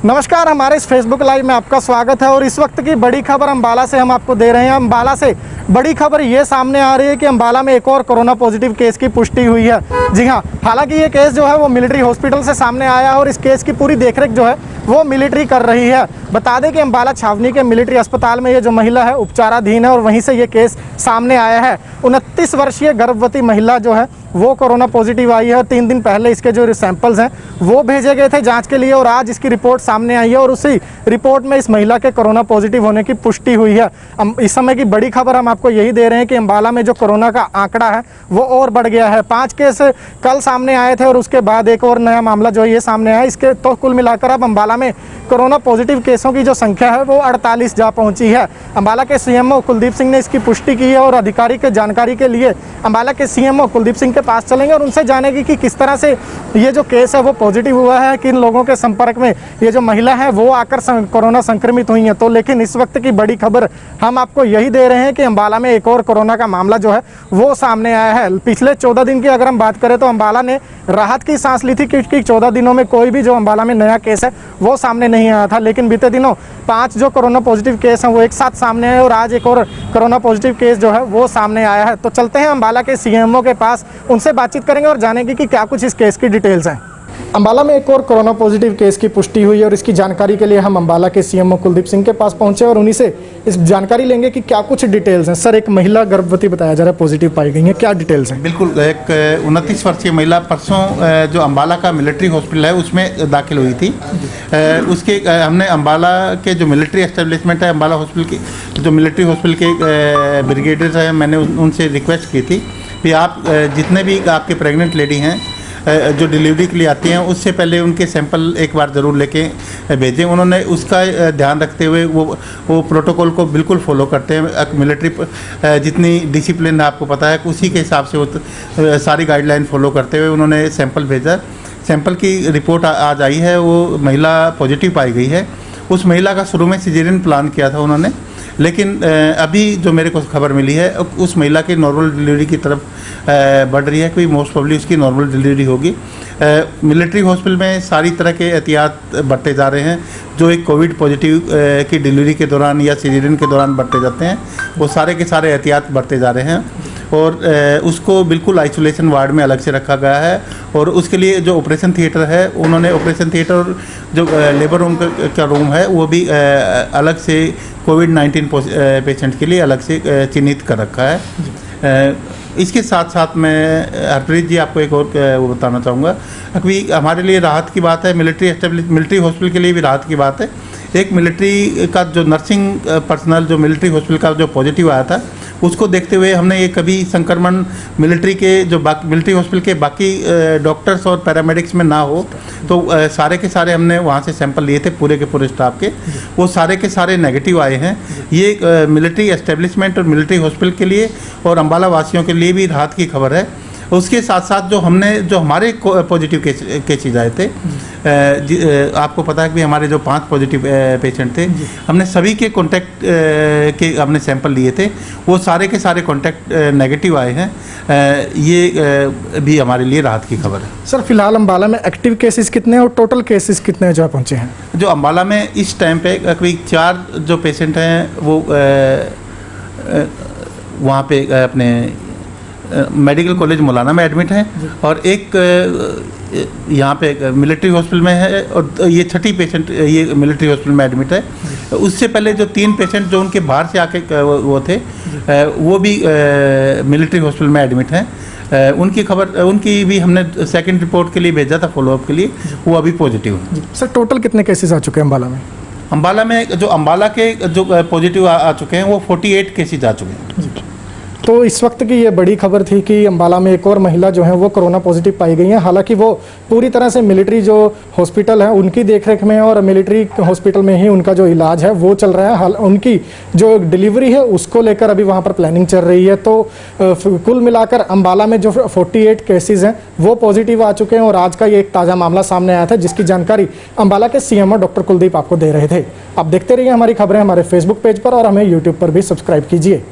नमस्कार, हमारे इस फेसबुक लाइव में आपका स्वागत है। और इस वक्त की बड़ी खबर अम्बाला से हम आपको दे रहे हैं। अम्बाला से बड़ी खबर ये सामने आ रही है कि अम्बाला में एक और कोरोना पॉजिटिव केस की पुष्टि हुई है। जी हाँ, हालांकि ये केस जो है वो मिलिट्री हॉस्पिटल से सामने आया है और इस केस की पूरी देखरेख जो है वो मिलिट्री कर रही है। बता दें कि अम्बाला छावनी के मिलिट्री अस्पताल में ये जो महिला है उपचाराधीन है और वहीं से ये केस सामने आया है। 29 वर्षीय गर्भवती महिला जो है वो कोरोना पॉजिटिव आई है और 3 दिन पहले इसके जो सैंपल्स हैं वो भेजे गए थे जांच के लिए और आज इसकी रिपोर्ट सामने आई है और उसी रिपोर्ट में इस महिला के कोरोना पॉजिटिव होने की पुष्टि हुई है। इस समय की बड़ी खबर हम आपको यही दे रहे हैं कि अम्बाला में जो कोरोना का आंकड़ा है वो और बढ़ गया है। 5 केस कल सामने आए थे और उसके बाद एक और नया मामला जो है ये सामने आया। इसके तो कुल मिलाकर अब अम्बाला में कोरोना पॉजिटिव केसों की जो संख्या है वो 48 जा पहुंची है। अम्बाला के सीएमओ कुलदीप सिंह ने इसकी पुष्टि की है और अधिकारी के जानकारी के लिए अम्बाला के सीएमओ कुलदीप सिंह के पास चलेंगे और उनसे जानेंगे कि किस तरह से ये जो केस है वो पॉजिटिव हुआ है, किन लोगों के संपर्क में ये जो महिला है वो आकर कोरोना संक्रमित हुई है। तो लेकिन इस वक्त की बड़ी खबर हम आपको यही दे रहे हैं कि अम्बाला में एक और कोरोना का मामला जो है वो सामने आया है। पिछले 14 दिन की अगर हम बात करें तो अम्बाला ने राहत की सांस ली थी क्योंकि 14 दिनों में कोई भी जो अम्बाला में नया केस है वो सामने नहीं आया था। लेकिन बीते दिनों 5 जो कोरोना पॉजिटिव केस हैं वो एक साथ सामने आए और आज एक और कोरोना पॉजिटिव केस जो है वो सामने आया है। तो चलते हैं अम्बाला के सीएमओ के पास, उनसे बातचीत करेंगे और जानेंगे कि क्या कुछ इस केस की डिटेल्स हैं। अम्बाला में एक और कोरोना पॉजिटिव केस की पुष्टि हुई और इसकी जानकारी के लिए हम अम्बाला के सीएमओ कुलदीप सिंह के पास पहुंचे और उन्हीं से इस जानकारी लेंगे कि क्या कुछ डिटेल्स हैं। सर, एक महिला गर्भवती बताया जा रहा है पॉजिटिव पाई गई है, क्या डिटेल्स हैं? बिल्कुल, एक 29 वर्षीय महिला परसों जो अम्बाला का मिलिट्री हॉस्पिटल है उसमें दाखिल हुई थी। उसके हमने अम्बाला के जो मिलिट्री एस्टेब्लिशमेंट है, अम्बाला हॉस्पिटल की जो मिलिट्री हॉस्पिटल के ब्रिगेडियर्स हैं, मैंने उनसे रिक्वेस्ट की थी कि आप जितने भी आपके प्रेग्नेंट लेडी हैं जो डिलीवरी के लिए आती हैं उससे पहले उनके सैंपल एक बार ज़रूर लेके भेजें। उन्होंने उसका ध्यान रखते हुए वो प्रोटोकॉल को बिल्कुल फॉलो करते हैं। मिलिट्री जितनी डिसिप्लिन है आपको पता है, उसी के हिसाब से वो सारी गाइडलाइन फॉलो करते हुए उन्होंने सैंपल भेजा। सैंपल की रिपोर्ट आज आई है, वो महिला पॉजिटिव पाई गई है। उस महिला का शुरू में सिजेरियन प्लान किया था उन्होंने, लेकिन अभी जो मेरे को खबर मिली है उस महिला की नॉर्मल डिलीवरी की तरफ बढ़ रही है, कोई मोस्ट प्रोबेबली उसकी नॉर्मल डिलीवरी होगी। मिलिट्री हॉस्पिटल में सारी तरह के एहतियात बरते जा रहे हैं जो एक कोविड पॉजिटिव की डिलीवरी के दौरान या सिजेरियन के दौरान बरते जाते हैं, वो सारे के सारे एहतियात बरते जा रहे हैं। और उसको बिल्कुल आइसोलेशन वार्ड में अलग से रखा गया है और उसके लिए जो ऑपरेशन थिएटर है उन्होंने ऑपरेशन थिएटर और जो लेबर रूम का रूम है वो भी अलग से कोविड-19 पेशेंट के लिए अलग से चिन्हित कर रखा है। इसके साथ साथ मैं हरप्रीत जी आपको एक और वो बताना चाहूँगा। अभी हमारे लिए राहत की बात है, मिलिट्री हॉस्पिटल के लिए भी राहत की बात है। एक मिलिट्री का जो नर्सिंग पर्सनल जो मिलिट्री हॉस्पिटल का जो पॉजिटिव आया था उसको देखते हुए हमने ये कभी संक्रमण मिलिट्री के जो मिलिट्री हॉस्पिटल के बाकी डॉक्टर्स और पैरामेडिक्स में ना हो, तो सारे के सारे हमने वहाँ से सैंपल लिए थे पूरे के पूरे स्टाफ के, वो सारे के सारे नेगेटिव आए हैं। ये मिलिट्री एस्टेब्लिशमेंट और मिलिट्री हॉस्पिटल के लिए और अम्बाला वासियों के लिए भी राहत की खबर है। उसके साथ साथ जो हमारे पॉजिटिव केसेज आए थे, आपको पता है कि हमारे जो 5 पॉजिटिव पेशेंट थे, हमने सभी के कॉन्टैक्ट के हमने सैंपल लिए थे, वो सारे के सारे कॉन्टैक्ट नेगेटिव आए हैं। ये भी हमारे लिए राहत की खबर है। सर, फिलहाल अम्बाला में एक्टिव केसेस कितने और टोटल केसेस कितने जो पहुँचे हैं? जो अम्बाला में इस टाइम पे करीब 4 जो पेशेंट हैं वो वहाँ पे अपने मेडिकल कॉलेज मौलाना में एडमिट हैं और एक यहाँ पे मिलिट्री हॉस्पिटल में है और ये 6ठी पेशेंट ये मिलिट्री हॉस्पिटल में एडमिट है। उससे पहले जो 3 पेशेंट जो उनके बाहर से आके वो थे वो भी मिलिट्री हॉस्पिटल में एडमिट हैं। उनकी भी हमने सेकंड रिपोर्ट के लिए भेजा था फॉलोअप के लिए, वो अभी पॉजिटिव है। सर, टोटल कितने केसेस आ चुके हैं अम्बाला में? अम्बाला में जो अम्बाला के जो पॉजिटिव आ चुके हैं वो 48 केसेज आ चुके हैं। तो इस वक्त की ये बड़ी खबर थी कि अम्बाला में एक और महिला जो है वो कोरोना पॉजिटिव पाई गई है। हालांकि वो पूरी तरह से मिलिट्री जो हॉस्पिटल है उनकी देखरेख में और मिलिट्री हॉस्पिटल में ही उनका जो इलाज है वो चल रहा है। उनकी जो डिलीवरी है उसको लेकर अभी वहाँ पर प्लानिंग चल रही है। तो कुल मिलाकर अम्बाला में जो 48 केसेज हैं वो पॉजिटिव आ चुके हैं और आज का ये एक ताज़ा मामला सामने आया था जिसकी जानकारी अम्बाला के सीएमओ डॉक्टर कुलदीप आपको दे रहे थे। आप देखते रहिए हमारी खबरें हमारे फेसबुक पेज पर और हमें यूट्यूब पर भी सब्सक्राइब कीजिए।